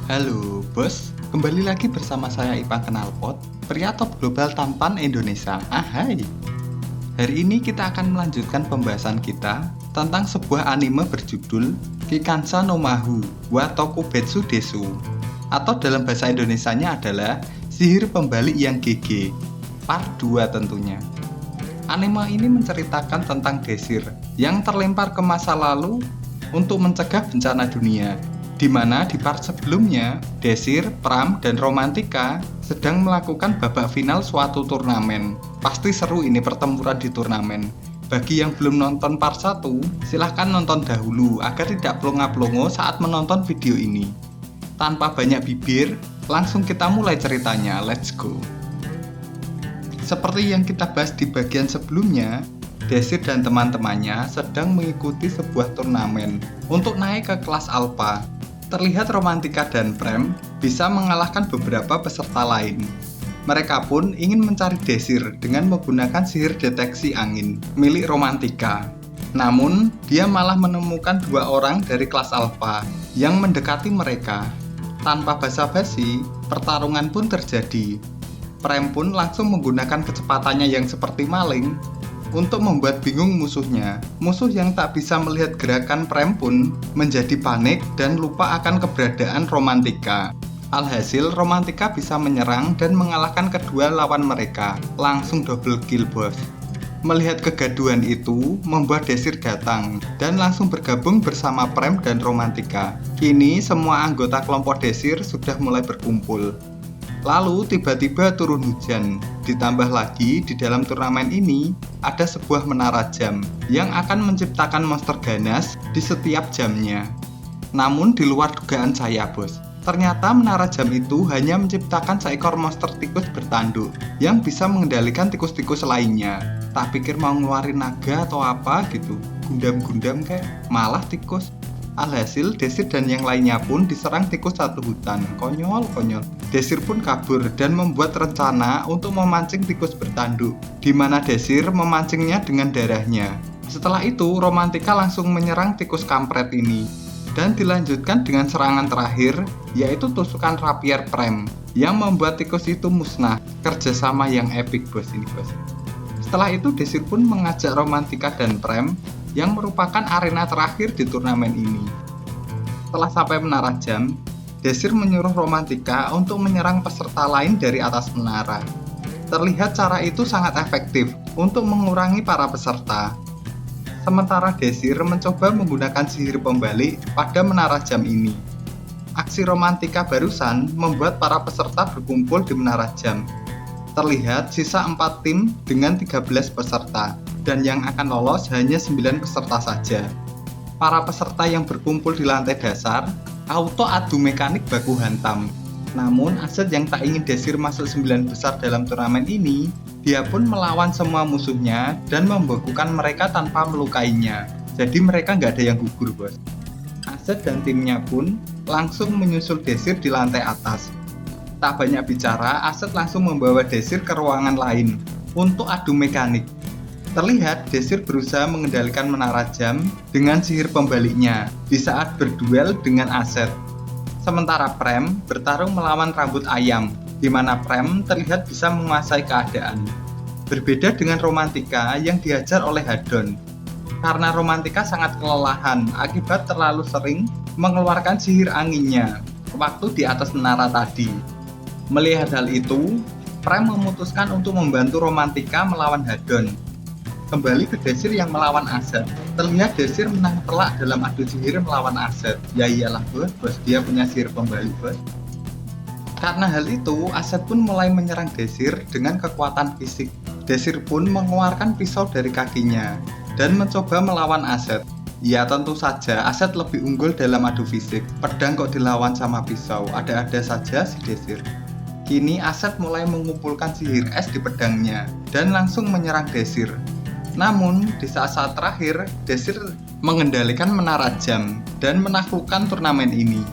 Halo bos, kembali lagi bersama saya Ipang Knalpot, pria top global tampan Indonesia. Hai. Hari ini kita akan melanjutkan pembahasan kita tentang sebuah anime berjudul Kikansa no Mahu wa Tokubetsu Desu, atau dalam bahasa Indonesianya adalah Sihir Pembalik yang GG, part 2 tentunya. Anime ini menceritakan tentang Desir yang terlempar ke masa lalu untuk mencegah bencana dunia, di mana di part sebelumnya Desir, Pram, dan Romantika sedang melakukan babak final suatu turnamen. Pasti seru ini pertempuran di turnamen. Bagi yang belum nonton part 1, silahkan nonton dahulu agar tidak plonga-plongo saat menonton video ini. Tanpa banyak bibir, langsung kita mulai ceritanya, let's go. Seperti yang kita bahas di bagian sebelumnya, Desir dan teman-temannya sedang mengikuti sebuah turnamen untuk naik ke kelas Alpha. Terlihat Romantika dan Pram bisa mengalahkan beberapa peserta lain. Mereka pun ingin mencari Desir dengan menggunakan sihir deteksi angin milik Romantika. Namun, dia malah menemukan dua orang dari kelas Alpha yang mendekati mereka. Tanpa basa-basi, pertarungan pun terjadi. Pram pun langsung menggunakan kecepatannya yang seperti maling untuk membuat bingung musuhnya. Musuh yang tak bisa melihat gerakan Pram pun menjadi panik dan lupa akan keberadaan Romantika. Alhasil, Romantika bisa menyerang dan mengalahkan kedua lawan mereka. Langsung double kill, bos. Melihat kegaduhan itu, membuat Desir datang dan langsung bergabung bersama Pram dan Romantika. Kini, semua anggota kelompok Desir sudah mulai berkumpul. Lalu tiba-tiba turun hujan. Ditambah lagi di dalam turnamen ini ada sebuah menara jam yang akan menciptakan monster ganas di setiap jamnya. Namun di luar dugaan saya, bos. Ternyata menara jam itu hanya menciptakan seekor monster tikus bertanduk yang bisa mengendalikan tikus-tikus lainnya. Tak pikir mau ngeluarin naga atau apa gitu. Gundam-gundam kayak malah tikus. Alhasil, Desir dan yang lainnya pun diserang tikus satu hutan. Konyol. Desir pun kabur dan membuat rencana untuk memancing tikus bertanduk, di mana Desir memancingnya dengan darahnya. Setelah itu, Romantika langsung menyerang tikus kampret ini. Dan dilanjutkan dengan serangan terakhir, yaitu tusukan rapier Pram, yang membuat tikus itu musnah. Kerjasama yang epic, bos ini, bos. Setelah itu, Desir pun mengajak Romantika dan Pram yang merupakan arena terakhir di turnamen ini. Setelah sampai menara jam, Desir menyuruh Romantika untuk menyerang peserta lain dari atas menara. Terlihat cara itu sangat efektif untuk mengurangi para peserta. Sementara Desir mencoba menggunakan sihir pembalik pada menara jam ini. Aksi Romantika barusan membuat para peserta berkumpul di menara jam. Terlihat sisa 4 tim dengan 13 peserta, dan yang akan lolos hanya 9 peserta saja. Para peserta yang berkumpul di lantai dasar auto adu mekanik baku hantam. Namun Aset yang tak ingin Desir masuk 9 besar dalam turnamen ini, dia pun melawan semua musuhnya dan membekukan mereka tanpa melukainya. Jadi mereka nggak ada yang gugur, bos. Aset dan timnya pun langsung menyusul Desir di lantai atas. Tak banyak bicara, Aset langsung membawa Desir ke ruangan lain untuk adu mekanik. Terlihat Desir berusaha mengendalikan menara jam dengan sihir pembaliknya di saat berduel dengan Aset. Sementara Pram bertarung melawan rambut ayam, di mana Pram terlihat bisa menguasai keadaan. Berbeda dengan Romantika yang diajar oleh Hadon. Karena Romantika sangat kelelahan akibat terlalu sering mengeluarkan sihir anginnya waktu di atas menara tadi. Melihat hal itu, Pram memutuskan untuk membantu Romantika melawan Hadon. Kembali ke Desir yang melawan Aset. Terlihat Desir menang telak dalam adu sihir melawan Aset. Ya iyalah, bos, dia punya sihir pembalik, bos. Karena hal itu, Aset pun mulai menyerang Desir dengan kekuatan fisik. Desir pun mengeluarkan pisau dari kakinya dan mencoba melawan Aset. Ya tentu saja Aset lebih unggul dalam adu fisik. Pedang kok dilawan sama pisau, ada-ada saja si Desir. Kini Aset mulai mengumpulkan sihir es di pedangnya dan langsung menyerang Desir. Namun di saat-saat terakhir, Desir mengendalikan menara jam dan menaklukkan turnamen ini.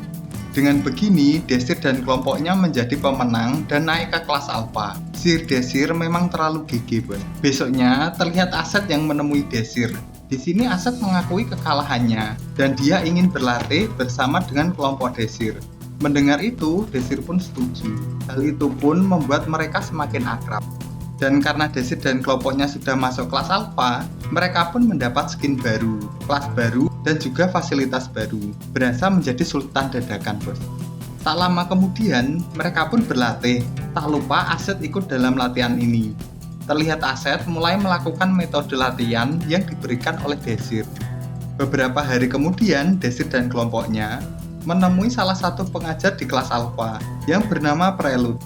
Dengan begini, Desir dan kelompoknya menjadi pemenang dan naik ke kelas Alpha. Sihir Desir memang terlalu GG, bos. Besoknya terlihat Aset yang menemui Desir. Di sini Aset mengakui kekalahannya dan dia ingin berlatih bersama dengan kelompok Desir. Mendengar itu, Desir pun setuju. Hal itu pun membuat mereka semakin akrab. Dan karena Desir dan kelompoknya sudah masuk kelas Alpha, mereka pun mendapat skin baru, kelas baru, dan juga fasilitas baru. Berasa menjadi sultan dadakan, bos. Tak lama kemudian, mereka pun berlatih. Tak lupa Aset ikut dalam latihan ini. Terlihat Aset mulai melakukan metode latihan yang diberikan oleh Desir. Beberapa hari kemudian, Desir dan kelompoknya menemui salah satu pengajar di kelas Alpha yang bernama Prelude.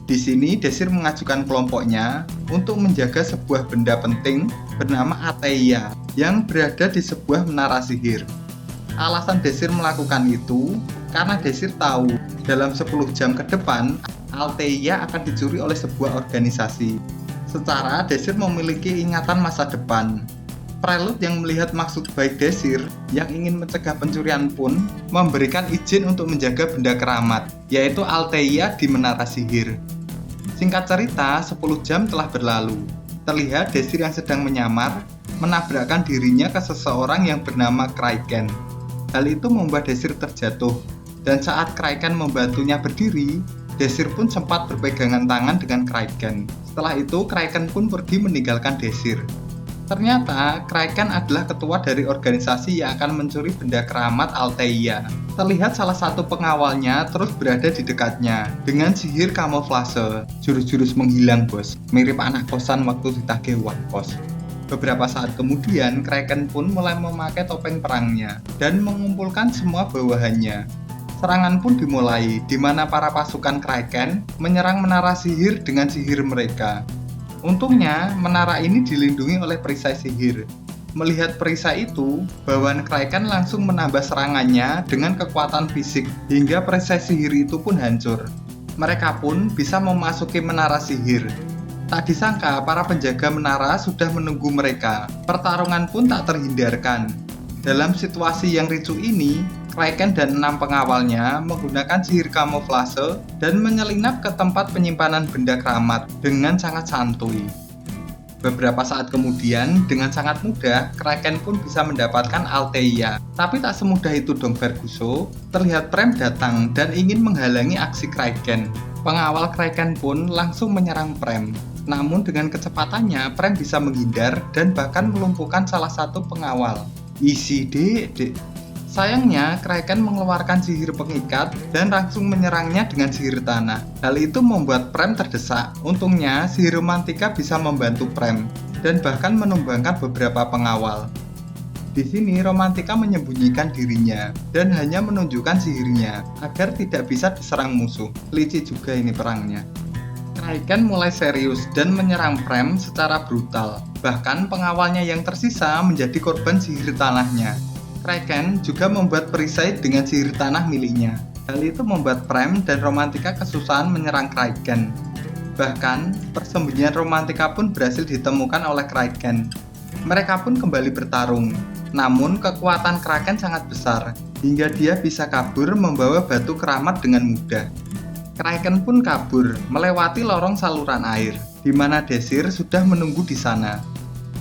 Di sini Desir mengajukan kelompoknya untuk menjaga sebuah benda penting bernama Altheia yang berada di sebuah menara sihir. Alasan Desir melakukan itu karena Desir tahu dalam 10 jam ke depan Altheia akan dicuri oleh sebuah organisasi. Secara Desir memiliki ingatan masa depan. Prelude yang melihat maksud baik Desir yang ingin mencegah pencurian pun memberikan izin untuk menjaga benda keramat, yaitu Altheia di menara sihir. Singkat cerita, 10 jam telah berlalu. Terlihat Desir yang sedang menyamar menabrakkan dirinya ke seseorang yang bernama Kraken. Hal itu membuat Desir terjatuh, dan saat Kraken membantunya berdiri, Desir pun sempat berpegangan tangan dengan Kraken. Setelah itu, Kraken pun pergi meninggalkan Desir. Ternyata, Kraken adalah ketua dari organisasi yang akan mencuri benda keramat Altheia. Terlihat salah satu pengawalnya terus berada di dekatnya dengan sihir kamuflase, jurus-jurus menghilang, bos. Mirip anak kosan waktu ditagih uang kos. Beberapa saat kemudian, Kraken pun mulai memakai topeng perangnya dan mengumpulkan semua bawahannya. Serangan pun dimulai, di mana para pasukan Kraken menyerang menara sihir dengan sihir mereka. Untungnya, menara ini dilindungi oleh perisai sihir. Melihat perisai itu, bawahan Kraken langsung menambah serangannya dengan kekuatan fisik, hingga perisai sihir itu pun hancur. Mereka pun bisa memasuki menara sihir. Tak disangka, para penjaga menara sudah menunggu mereka. Pertarungan pun tak terhindarkan. Dalam situasi yang ricuh ini, Kraken dan 6 pengawalnya menggunakan sihir kamuflase dan menyelinap ke tempat penyimpanan benda keramat dengan sangat santuy. Beberapa saat kemudian, dengan sangat mudah, Kraken pun bisa mendapatkan Altheia. Tapi tak semudah itu dong Verguso. Terlihat Prem datang dan ingin menghalangi aksi Kraken. Pengawal Kraken pun langsung menyerang Prem. Namun dengan kecepatannya, Prem bisa menghindar dan bahkan melumpuhkan salah satu pengawal. Isi dek. Sayangnya, Kraken mengeluarkan sihir pengikat dan langsung menyerangnya dengan sihir tanah. Hal itu membuat Prem terdesak. Untungnya, sihir romantika bisa membantu Prem dan bahkan menumbangkan beberapa pengawal. Di sini, romantika menyembunyikan dirinya dan hanya menunjukkan sihirnya agar tidak bisa diserang musuh. Licik juga ini perangnya. Kraken mulai serius dan menyerang Prem secara brutal. Bahkan pengawalnya yang tersisa menjadi korban sihir tanahnya. Kraken juga membuat perisai dengan sihir tanah miliknya. Hal itu membuat Prem dan Romantika kesusahan menyerang Kraken. Bahkan, persembunyian Romantika pun berhasil ditemukan oleh Kraken. Mereka pun kembali bertarung. Namun, kekuatan Kraken sangat besar, hingga dia bisa kabur membawa batu keramat dengan mudah. Kraken pun kabur, melewati lorong saluran air, di mana Desir sudah menunggu di sana.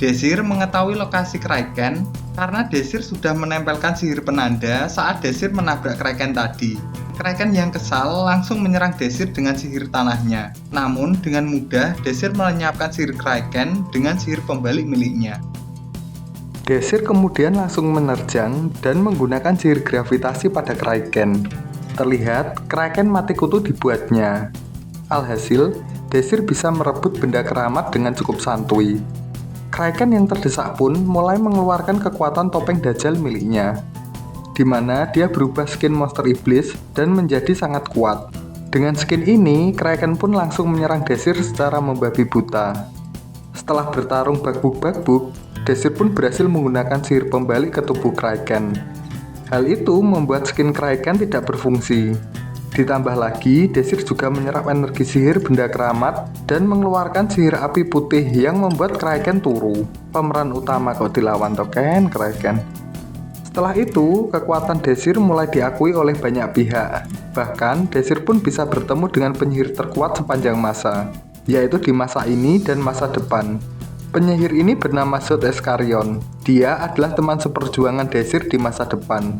Desir mengetahui lokasi Kraken karena Desir sudah menempelkan sihir penanda saat Desir menabrak Kraken tadi. Kraken yang kesal langsung menyerang Desir dengan sihir tanahnya. Namun dengan mudah Desir melenyapkan sihir Kraken dengan sihir pembalik miliknya. Desir kemudian langsung menerjang dan menggunakan sihir gravitasi pada Kraken. Terlihat Kraken mati kutu dibuatnya. Alhasil, Desir bisa merebut benda keramat dengan cukup santuy. Kraken yang terdesak pun mulai mengeluarkan kekuatan topeng Dajjal miliknya, di mana dia berubah skin monster iblis dan menjadi sangat kuat. Dengan skin ini, Kraken pun langsung menyerang Desir secara membabi buta. Setelah bertarung bagbuk-bagbuk, Desir pun berhasil menggunakan sihir pembalik ke tubuh Kraken. Hal itu membuat skin Kraken tidak berfungsi. Ditambah lagi, Desir juga menyerap energi sihir benda keramat dan mengeluarkan sihir api putih yang membuat Kraken turu. Pemeran utama kok dilawan token Kraken. Setelah itu, kekuatan Desir mulai diakui oleh banyak pihak. Bahkan, Desir pun bisa bertemu dengan penyihir terkuat sepanjang masa, yaitu di masa ini dan masa depan. Penyihir ini bernama Zod Eskarion. Dia adalah teman seperjuangan Desir di masa depan.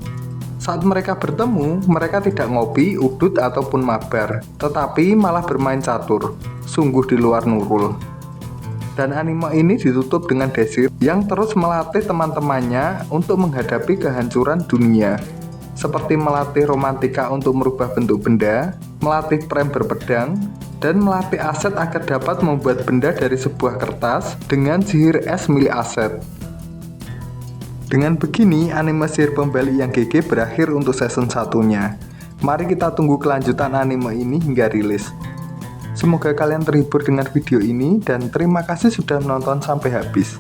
Saat mereka bertemu, mereka tidak ngopi, udut, ataupun mabar, tetapi malah bermain catur. Sungguh di luar Nurul. Dan anime ini ditutup dengan Desir yang terus melatih teman-temannya untuk menghadapi kehancuran dunia. Seperti melatih Romantika untuk merubah bentuk benda, melatih Prem berpedang, dan melatih Aset agar dapat membuat benda dari sebuah kertas dengan sihir es milik Aset. Dengan begini, anime Sihir Pembalik yang GG berakhir untuk season satunya. Mari kita tunggu kelanjutan anime ini hingga rilis. Semoga kalian terhibur dengan video ini dan terima kasih sudah menonton sampai habis.